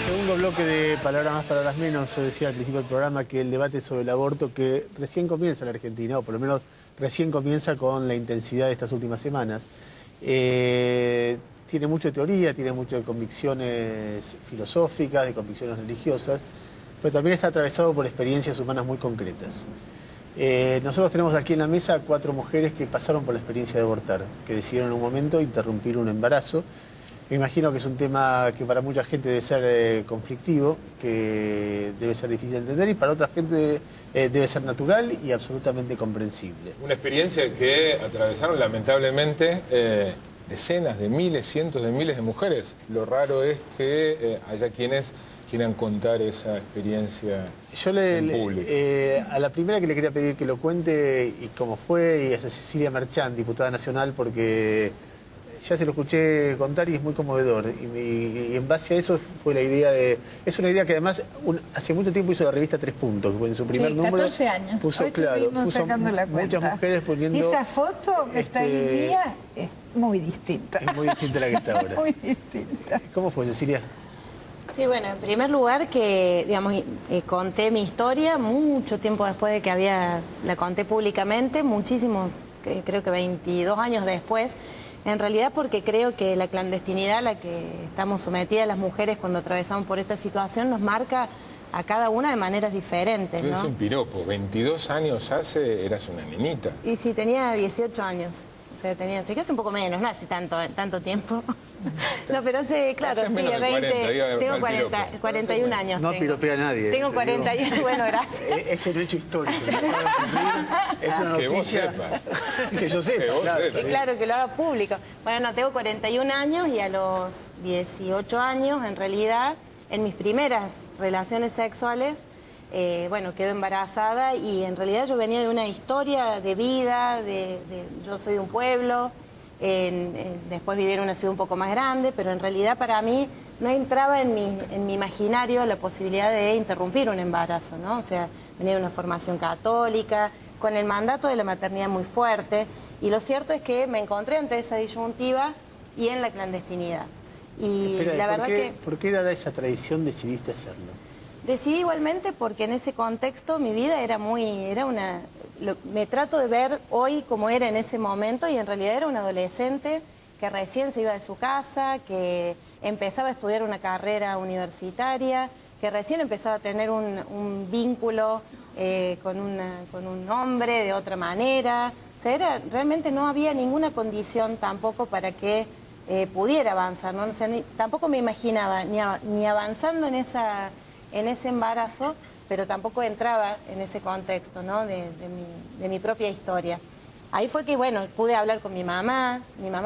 Segundo bloque de Palabras Más, Palabras Menos. Yo decía al principio del programa que el debate sobre el aborto que recién comienza en la Argentina, o por lo menos recién comienza con la intensidad de estas últimas semanas, tiene mucha teoría, tiene muchas convicciones filosóficas, de convicciones religiosas, pero también está atravesado por experiencias humanas muy concretas. Nosotros tenemos aquí en la mesa 4 mujeres que pasaron por la experiencia de abortar, que decidieron en un momento interrumpir un embarazo. Me imagino que es un tema que para mucha gente debe ser conflictivo, que debe ser difícil de entender, y para otra gente debe ser natural y absolutamente comprensible. Una experiencia que atravesaron lamentablemente decenas de miles, cientos de miles de mujeres. Lo raro es que haya quienes quieran contar esa experiencia en público. A la primera que le quería pedir que lo cuente y cómo fue, y es a Cecilia Merchán, diputada nacional, porque ya se lo escuché contar y es muy conmovedor. Y en base a eso fue la idea de... Es una idea que además hace mucho tiempo hizo la revista 3 Puntos, que en su primer número 14 años. puso, Hoy claro, puso muchas mujeres poniendo... Esa foto que está hoy día es muy distinta. Es muy distinta a la que está ahora. Muy distinta. ¿Cómo fue, Cecilia? Sí, bueno, en primer lugar que, digamos, conté mi historia mucho tiempo después de que la conté públicamente, muchísimo, creo que 22 años después, en realidad porque creo que la clandestinidad a la que estamos sometidas las mujeres cuando atravesamos por esta situación nos marca a cada una de maneras diferentes, ¿no? Es un piropo, 22 años hace, eras una nenita. Y sí, tenía 18 años. O sea, sé que hace un poco menos, no hace tanto tiempo. No, pero hace, claro, hace sí, menos de 20, 40, tengo diga, 41 años. No piropea a nadie. Tengo 41, bueno, gracias. Es un hecho histórico. Es una noticia Que vos sepas. Que yo sepa, Que vos claro. sepas. Claro, que lo haga público. Bueno, no, tengo 41 años y a los 18 años, en realidad, en mis primeras relaciones sexuales, bueno, quedo embarazada y en realidad yo venía de una historia de vida, yo soy de un pueblo, después viví en una ciudad un poco más grande, pero en realidad para mí no entraba en mi imaginario la posibilidad de interrumpir un embarazo, ¿no? O sea, venía de una formación católica, con el mandato de la maternidad muy fuerte, y lo cierto es que me encontré ante esa disyuntiva y en la clandestinidad. Y Espera, la verdad ¿por qué dada esa tradición decidiste hacerlo? Decidí igualmente porque en ese contexto mi vida me trato de ver hoy como era en ese momento y en realidad era una adolescente que recién se iba de su casa, que empezaba a estudiar una carrera universitaria, que recién empezaba a tener un vínculo con un hombre de otra manera. O sea, realmente no había ninguna condición tampoco para que pudiera avanzar, ¿no? O sea, tampoco me imaginaba ni avanzando en ese embarazo, pero tampoco entraba en ese contexto, ¿no? de mi propia historia. Ahí fue que, bueno, pude hablar con mi mamá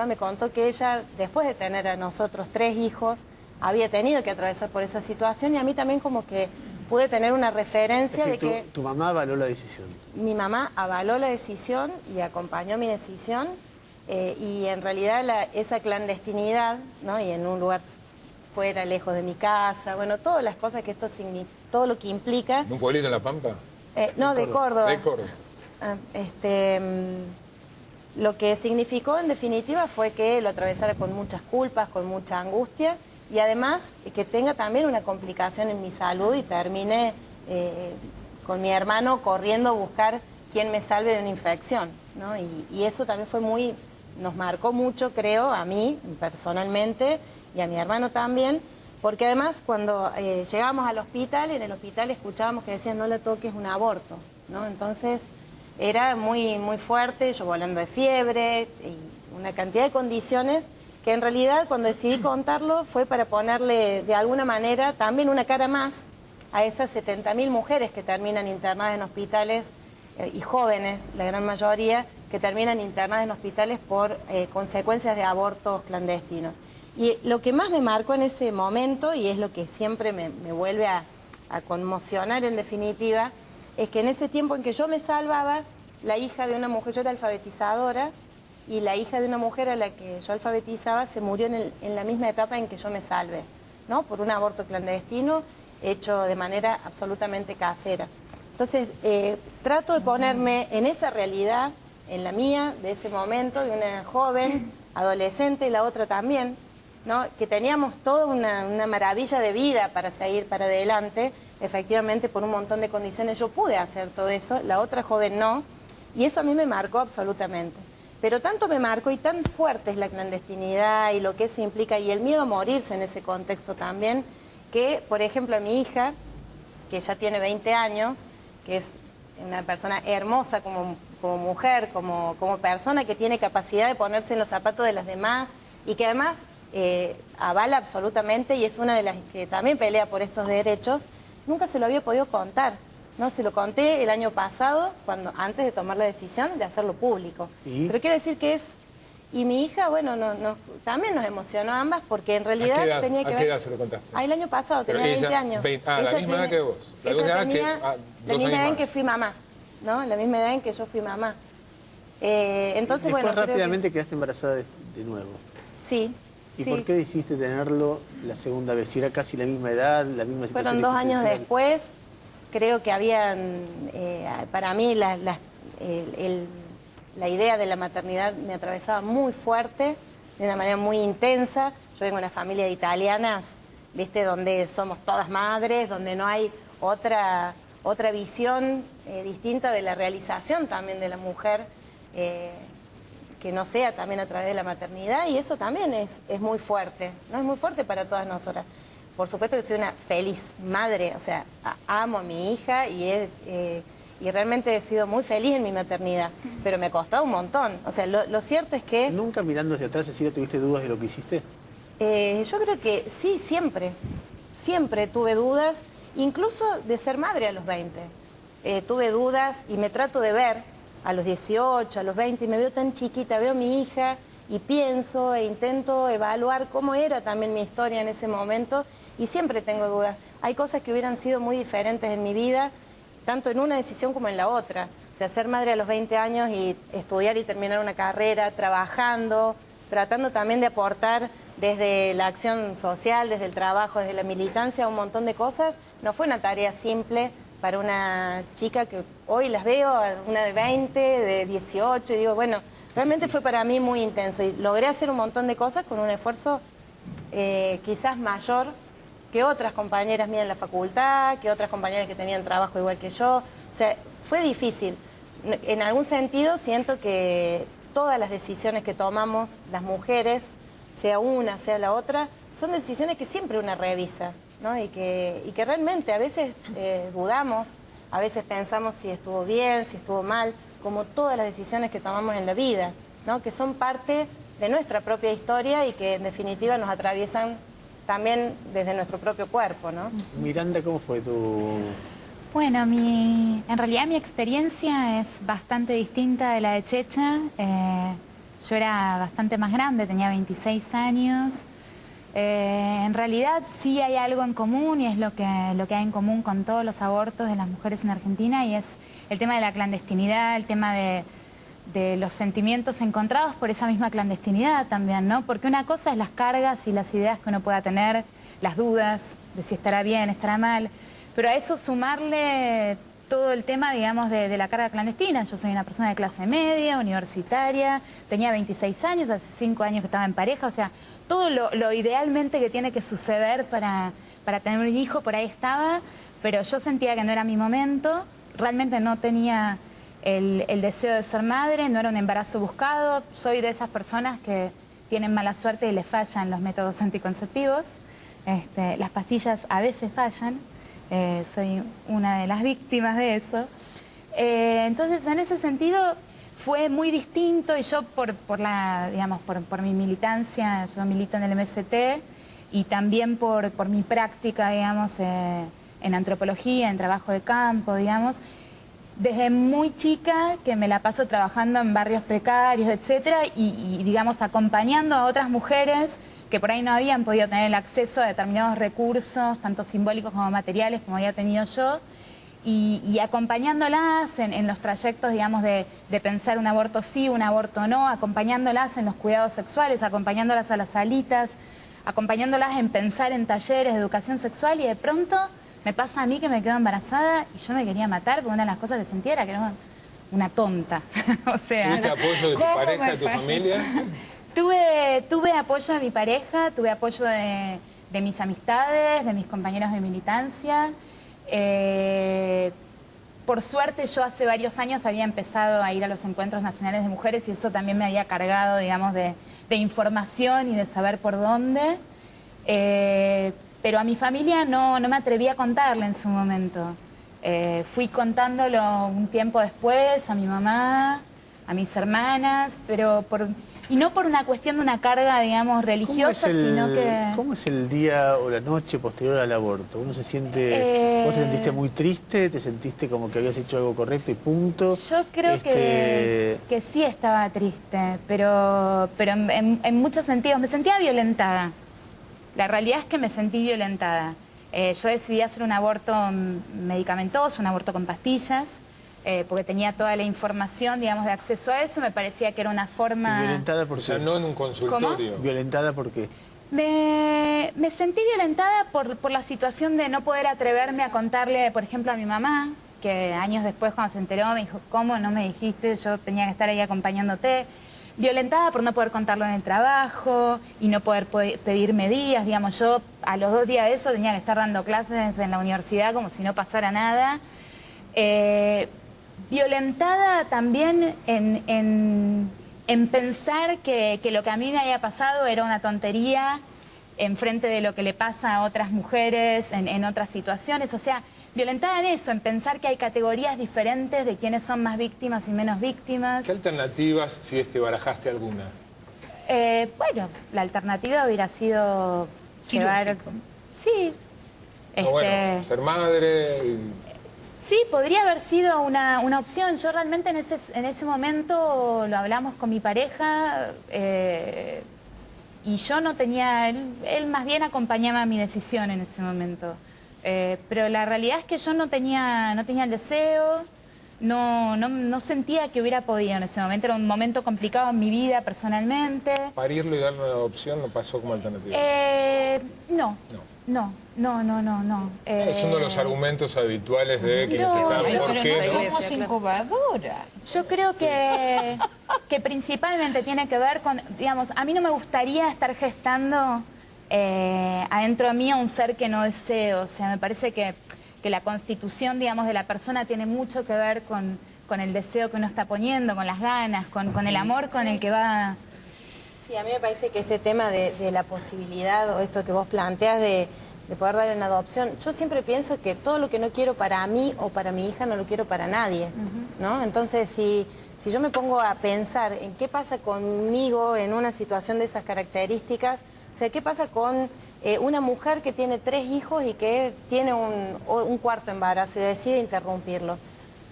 me contó que ella, después de tener a nosotros 3 hijos, había tenido que atravesar por esa situación y a mí también como que pude tener una referencia Es decir, de que... Tu mamá avaló la decisión. Mi mamá avaló la decisión y acompañó mi decisión y en realidad esa clandestinidad, ¿no? Y en un lugar fuera, lejos de mi casa, bueno, todas las cosas que esto significa, todo lo que implica. ¿Un pueblito en La Pampa? No, de Córdoba. De Córdoba. Lo que significó en definitiva fue que lo atravesara con muchas culpas, con mucha angustia y además que tenga también una complicación en mi salud y termine con mi hermano corriendo a buscar quien me salve de una infección, ¿no? Y eso también nos marcó mucho, creo, a mí personalmente y a mi hermano también, porque además cuando llegábamos al hospital, en el hospital escuchábamos que decían no la toques, un aborto, ¿no? Entonces era muy, muy fuerte, yo volando de fiebre, y una cantidad de condiciones que en realidad cuando decidí contarlo fue para ponerle de alguna manera también una cara más a esas 70.000 mujeres que terminan internadas en hospitales y jóvenes, la gran mayoría, que terminan internadas en hospitales por consecuencias de abortos clandestinos. Y lo que más me marcó en ese momento, y es lo que siempre me vuelve a conmocionar en definitiva, es que en ese tiempo en que yo me salvaba, la hija de una mujer, yo era alfabetizadora, y la hija de una mujer a la que yo alfabetizaba se murió en la misma etapa en que yo me salvé, ¿no? Por un aborto clandestino hecho de manera absolutamente casera. Entonces, trato de ponerme en esa realidad, en la mía, de ese momento, de una joven, adolescente, y la otra también, ¿no? Que teníamos toda una maravilla de vida para seguir para adelante. Efectivamente, por un montón de condiciones yo pude hacer todo eso, la otra joven no, y eso a mí me marcó absolutamente. Pero tanto me marcó y tan fuerte es la clandestinidad y lo que eso implica y el miedo a morirse en ese contexto también, que, por ejemplo, a mi hija, que ya tiene 20 años, que es una persona hermosa como mujer, como persona que tiene capacidad de ponerse en los zapatos de las demás y que además avala absolutamente y es una de las que también pelea por estos derechos, nunca se lo había podido contar. No, se lo conté el año pasado, antes de tomar la decisión de hacerlo público. ¿Y? Pero quiero decir que es... Y mi hija, bueno, también nos emocionó a ambas porque en realidad tenía que ver... ¿A qué edad se lo contaste? El año pasado, tenía 20 años. La misma edad que vos. La misma edad en que fui mamá, ¿no? La misma edad en que yo fui mamá. Entonces, después bueno, rápidamente quedaste embarazada de nuevo. Sí. ¿Y sí. por qué dijiste tenerlo la segunda vez? Si era casi la misma edad, la misma situación. Fueron 2 años existencial. después. Creo que habían, para mí, la idea de la maternidad me atravesaba muy fuerte, de una manera muy intensa. Yo vengo de una familia de italianas, ¿viste? Donde somos todas madres, donde no hay otra visión distinta de la realización también de la mujer, que no sea también a través de la maternidad, y eso también es muy fuerte, ¿no? Es muy fuerte para todas nosotras. Por supuesto que soy una feliz madre, o sea, amo a mi hija y realmente he sido muy feliz en mi maternidad, pero me ha costado un montón. O sea, lo cierto es que... ¿Nunca mirando hacia atrás, Cecilia, tuviste dudas de lo que hiciste? Yo creo que sí, siempre. Siempre tuve dudas, incluso de ser madre a los 20. Tuve dudas y me trato de ver a los 18, a los 20, y me veo tan chiquita, veo a mi hija y pienso e intento evaluar cómo era también mi historia en ese momento y siempre tengo dudas. Hay cosas que hubieran sido muy diferentes en mi vida, tanto en una decisión como en la otra. O sea, ser madre a los 20 años y estudiar y terminar una carrera, trabajando, tratando también de aportar desde la acción social, desde el trabajo, desde la militancia, un montón de cosas. No fue una tarea simple para una chica que hoy las veo, una de 20, de 18, y digo, bueno, realmente fue para mí muy intenso y logré hacer un montón de cosas con un esfuerzo quizás mayor que otras compañeras mías en la facultad, que otras compañeras que tenían trabajo igual que yo. O sea, fue difícil. En algún sentido siento que todas las decisiones que tomamos las mujeres, sea una, sea la otra, son decisiones que siempre una revisa, ¿no? Y que realmente a veces dudamos, a veces pensamos si estuvo bien, si estuvo mal, como todas las decisiones que tomamos en la vida, ¿no? Que son parte de nuestra propia historia y que en definitiva nos atraviesan también desde nuestro propio cuerpo, ¿no? Miranda, ¿cómo fue tu...? Bueno, en realidad mi experiencia es bastante distinta de la de Checha. Yo era bastante más grande, tenía 26 años. En realidad sí hay algo en común y es lo que hay en común con todos los abortos de las mujeres en Argentina y es el tema de la clandestinidad, el tema de los sentimientos encontrados por esa misma clandestinidad también, ¿no? Porque una cosa es las cargas y las ideas que uno pueda tener, las dudas de si estará bien, estará mal, pero a eso sumarle todo el tema, digamos, de la carga clandestina. Yo soy una persona de clase media, universitaria, tenía 26 años, hace 5 años que estaba en pareja, o sea, todo lo idealmente que tiene que suceder para tener un hijo, por ahí estaba, pero yo sentía que no era mi momento, realmente no tenía el deseo de ser madre, no era un embarazo buscado, soy de esas personas que tienen mala suerte y les fallan los métodos anticonceptivos, las pastillas a veces fallan, soy una de las víctimas de eso. Entonces, en ese sentido, fue muy distinto y yo por mi militancia, yo milito en el MST y también por mi práctica, digamos, en antropología, en trabajo de campo, digamos, desde muy chica que me la paso trabajando en barrios precarios, etcétera, y digamos, acompañando a otras mujeres que por ahí no habían podido tener el acceso a determinados recursos, tanto simbólicos como materiales, como había tenido yo, y acompañándolas en los trayectos, digamos, de pensar un aborto sí, un aborto no, acompañándolas en los cuidados sexuales, acompañándolas a las salitas, acompañándolas en pensar en talleres de educación sexual, y de pronto me pasa a mí que me quedo embarazada y yo me quería matar porque una de las cosas que sentía era que era una tonta. O sea, ¿tuviste apoyo de tu pareja, de tu familia? Tuve apoyo de mi pareja, tuve apoyo de mis amistades, de mis compañeros de militancia. Por suerte yo hace varios años había empezado a ir a los encuentros nacionales de mujeres y eso también me había cargado, digamos, de información y de saber por dónde. Pero a mi familia no me atreví a contarle en su momento. Fui contándolo un tiempo después a mi mamá, a mis hermanas, pero y no por una cuestión de una carga, digamos, religiosa, sino que... ¿Cómo es el día o la noche posterior al aborto? ¿Uno se siente... ¿Vos te sentiste muy triste? ¿Te sentiste como que habías hecho algo correcto y punto? Yo creo que sí estaba triste, pero en muchos sentidos. Me sentía violentada. La realidad es que me sentí violentada. Yo decidí hacer un aborto medicamentoso, un aborto con pastillas, porque tenía toda la información, digamos, de acceso a eso. Me parecía que era una forma... ¿Y violentada por qué? O sea, no en un consultorio. ¿Cómo? ¿Violentada por qué? Me sentí violentada por la situación de no poder atreverme a contarle, por ejemplo, a mi mamá, que años después cuando se enteró me dijo, ¿cómo no me dijiste? Yo tenía que estar ahí acompañándote. Violentada por no poder contarlo en el trabajo y no poder pedirme días. Digamos, yo a los 2 días de eso tenía que estar dando clases en la universidad como si no pasara nada. Violentada también en pensar que lo que a mí me había pasado era una tontería en frente de lo que le pasa a otras mujeres en otras situaciones. O sea, violentada en eso, en pensar que hay categorías diferentes de quiénes son más víctimas y menos víctimas. ¿Qué alternativas, si es que barajaste alguna? Bueno, la alternativa hubiera sido llevar... Sí. Bueno, ser madre... Sí, podría haber sido una opción. Yo realmente en ese momento lo hablamos con mi pareja y yo no tenía... Él más bien acompañaba mi decisión en ese momento. Pero la realidad es que yo no tenía el deseo, no sentía que hubiera podido en ese momento. Era un momento complicado en mi vida personalmente. ¿Parirlo y darle una adopción no pasó como alternativa? No. Es uno de los argumentos habituales de quienes están por qué. No somos incubadora. Yo creo que principalmente tiene que ver con, digamos, a mí no me gustaría estar gestando adentro de mí a un ser que no deseo. O sea, me parece que la constitución, digamos, de la persona tiene mucho que ver con el deseo que uno está poniendo, con las ganas, con el amor con el que va... Sí, a mí me parece que este tema de la posibilidad o esto que vos planteas de poder darle una adopción, yo siempre pienso que todo lo que no quiero para mí o para mi hija no lo quiero para nadie, ¿no? Entonces, si yo me pongo a pensar en qué pasa conmigo en una situación de esas características, o sea, qué pasa con una mujer que tiene 3 hijos y que tiene un 4º embarazo y decide interrumpirlo.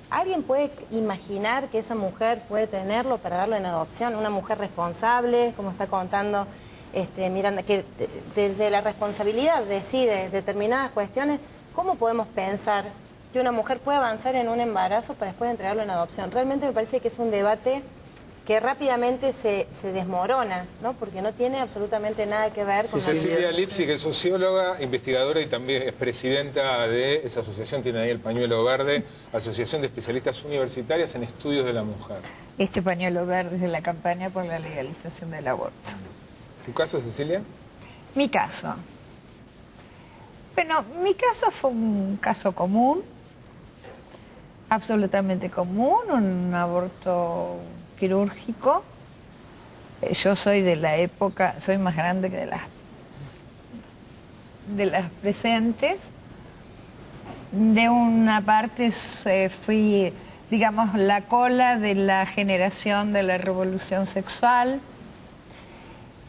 ¿Alguien puede imaginar que esa mujer puede tenerlo para darle en adopción? Una mujer responsable, como está contando Miranda, que desde la responsabilidad decide determinadas cuestiones. ¿Cómo podemos pensar que una mujer puede avanzar en un embarazo para después entregarlo en adopción? Realmente me parece que es un debate que rápidamente se desmorona, ¿no? Porque no tiene absolutamente nada que ver con... Cecilia Lipsi, que es socióloga, investigadora y también es presidenta de esa asociación, tiene ahí el pañuelo verde, Asociación de Especialistas Universitarias en Estudios de la Mujer. Este pañuelo verde es de la campaña por la legalización del aborto. ¿Tu caso, Cecilia? Mi caso. Bueno, mi caso fue un caso común, absolutamente común, un aborto quirúrgico. Yo soy de la época, soy más grande que de las presentes. De una parte fui, digamos, la cola de la generación de la revolución sexual.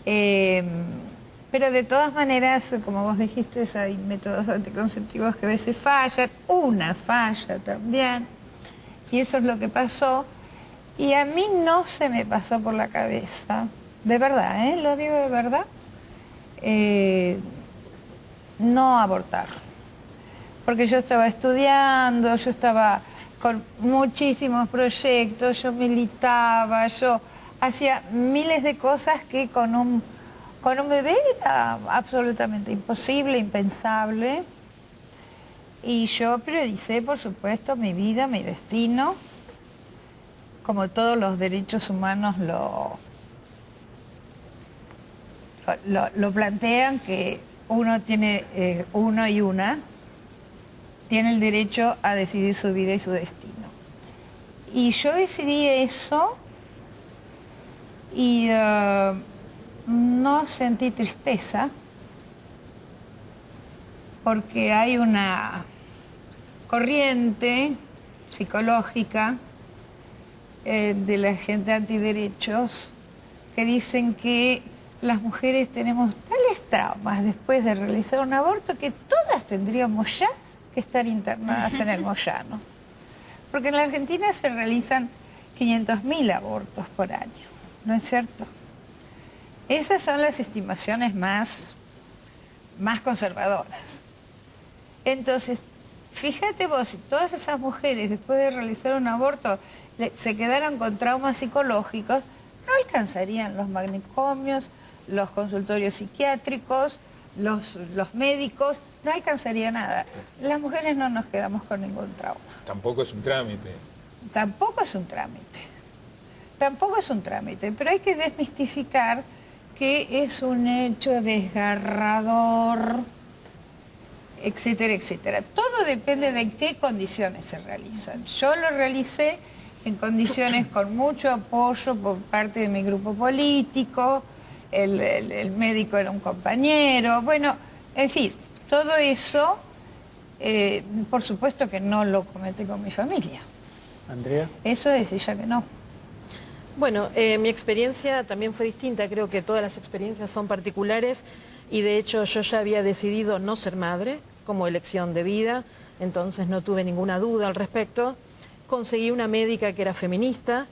Pero de todas maneras, como vos dijiste, hay métodos anticonceptivos que a veces fallan, una falla también, y eso es lo que pasó. Y a mí no se me pasó por la cabeza, de verdad, lo digo de verdad, no abortar. Porque yo estaba estudiando, yo estaba con muchísimos proyectos, yo militaba, yo hacía miles de cosas que con un bebé era absolutamente imposible, impensable. Y yo prioricé, por supuesto, mi vida, mi destino, como todos los derechos humanos lo plantean que uno tiene, uno y una, tiene el derecho a decidir su vida y su destino. Y yo decidí eso y no sentí tristeza porque hay una corriente psicológica de la gente antiderechos que dicen que las mujeres tenemos tales traumas después de realizar un aborto que todas tendríamos ya que estar internadas en el Moyano. Porque en la Argentina se realizan 500.000 abortos por año, ¿no es cierto? Esas son las estimaciones más conservadoras. Entonces, fíjate vos, si todas esas mujeres después de realizar un aborto se quedaran con traumas psicológicos, no alcanzarían los manicomios, los consultorios psiquiátricos, los médicos, no alcanzaría nada. Las mujeres no nos quedamos con ningún trauma. Tampoco es un trámite. Tampoco es un trámite. Tampoco es un trámite, pero hay que desmistificar que es un hecho desgarrador, etcétera, etcétera. Todo depende de en qué condiciones se realizan. Yo lo realicé en condiciones con mucho apoyo por parte de mi grupo político, el médico era un compañero, bueno, en fin, todo eso, por supuesto que no lo comenté con mi familia. Andrea. Eso desde ya que no. Bueno, mi experiencia también fue distinta, creo que todas las experiencias son particulares y de hecho yo ya había decidido no ser madre como elección de vida, entonces no tuve ninguna duda al respecto. Conseguí una médica que era feminista,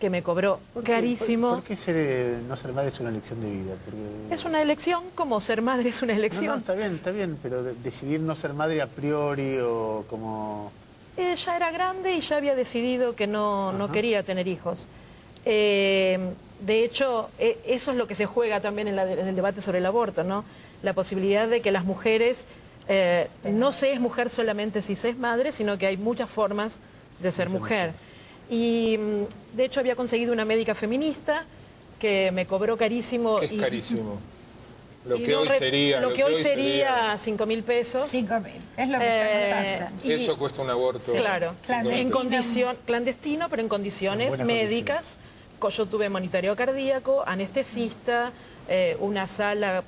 que me cobró carísimo. ¿Por qué no ser madre es una elección de vida? Porque... Es una elección, como ser madre es una elección. No, está bien, pero decidir no ser madre a priori o como... Ya era grande y ya había decidido que no quería tener hijos. De hecho, eso es lo que se juega también en el debate sobre el aborto, ¿no? La posibilidad de que las mujeres, no se es mujer solamente si se es madre, sino que hay muchas formas de ser mujer. Y de hecho había conseguido una médica feminista que me cobró carísimo. Es carísimo. Lo y que hoy sería... Lo que hoy sería 5.000 pesos. 5.000, es lo que está contando. Eso cuesta un aborto. Claro, en condición clandestino, pero en condiciones médicas. Yo tuve monitoreo cardíaco, anestesista, una sala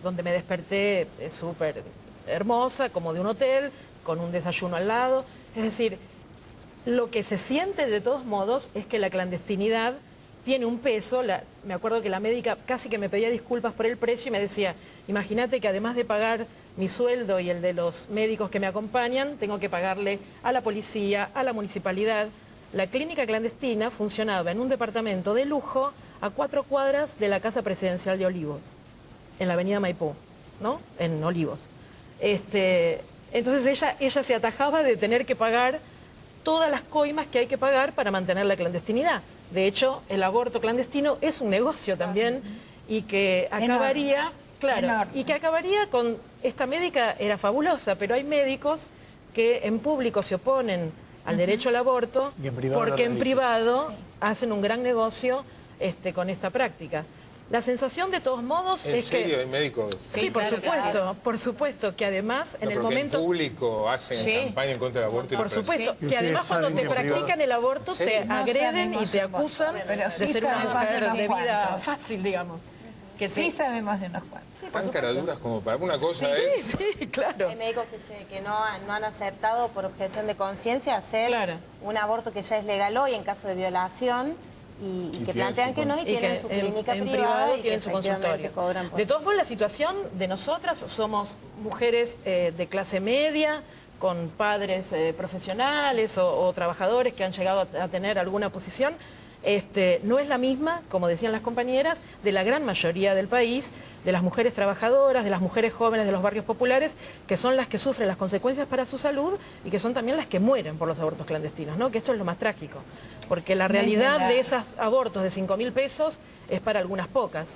donde me desperté súper hermosa, como de un hotel, con un desayuno al lado. Es decir, lo que se siente de todos modos es que la clandestinidad tiene un peso. Me acuerdo que la médica casi que me pedía disculpas por el precio y me decía, imagínate que además de pagar mi sueldo y el de los médicos que me acompañan, tengo que pagarle a la policía, a la municipalidad. La clínica clandestina funcionaba en un departamento de lujo a 4 cuadras de la Casa Presidencial de Olivos, en la avenida Maipú, ¿no? En Olivos. Entonces ella se atajaba de tener que pagar todas las coimas que hay que pagar para mantener la clandestinidad. De hecho, el aborto clandestino es un negocio también y que acabaría, y que acabaría con... Esta médica era fabulosa, pero hay médicos que en público se oponen al derecho al aborto porque en privado hacen un gran negocio con esta práctica. La sensación de todos modos es que... ¿En serio hay médicos? Sí, por supuesto, que además en el momento... en público hacen campaña en contra del aborto. Por supuesto, que además cuando te practican el aborto se agreden y te acusan de ser una mujer de vida fácil, digamos. Que sí sabemos de unos cuantos. Tan caraduras como para una cosa Sí, claro. Hay médicos que no han aceptado por objeción de conciencia hacer un aborto que ya es legal hoy en caso de violación y que plantean que no y tienen su clínica privada y tienen su consultorio. De todos modos, la situación de nosotras somos mujeres de clase media, con padres profesionales o trabajadores que han llegado a tener alguna posición. No es la misma, como decían las compañeras, de la gran mayoría del país, de las mujeres trabajadoras, de las mujeres jóvenes de los barrios populares, que son las que sufren las consecuencias para su salud y que son también las que mueren por los abortos clandestinos, ¿no? Que esto es lo más trágico, porque la realidad de esos abortos de 5.000 pesos es para algunas pocas.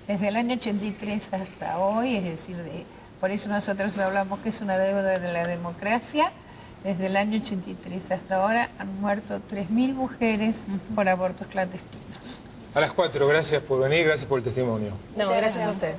Desde el año 83 hasta hoy, es decir, por eso nosotros hablamos que es una deuda de la democracia. Desde el año 83 hasta ahora han muerto 3.000 mujeres por abortos clandestinos. A las 4, gracias por venir, gracias por el testimonio. No, gracias a ustedes.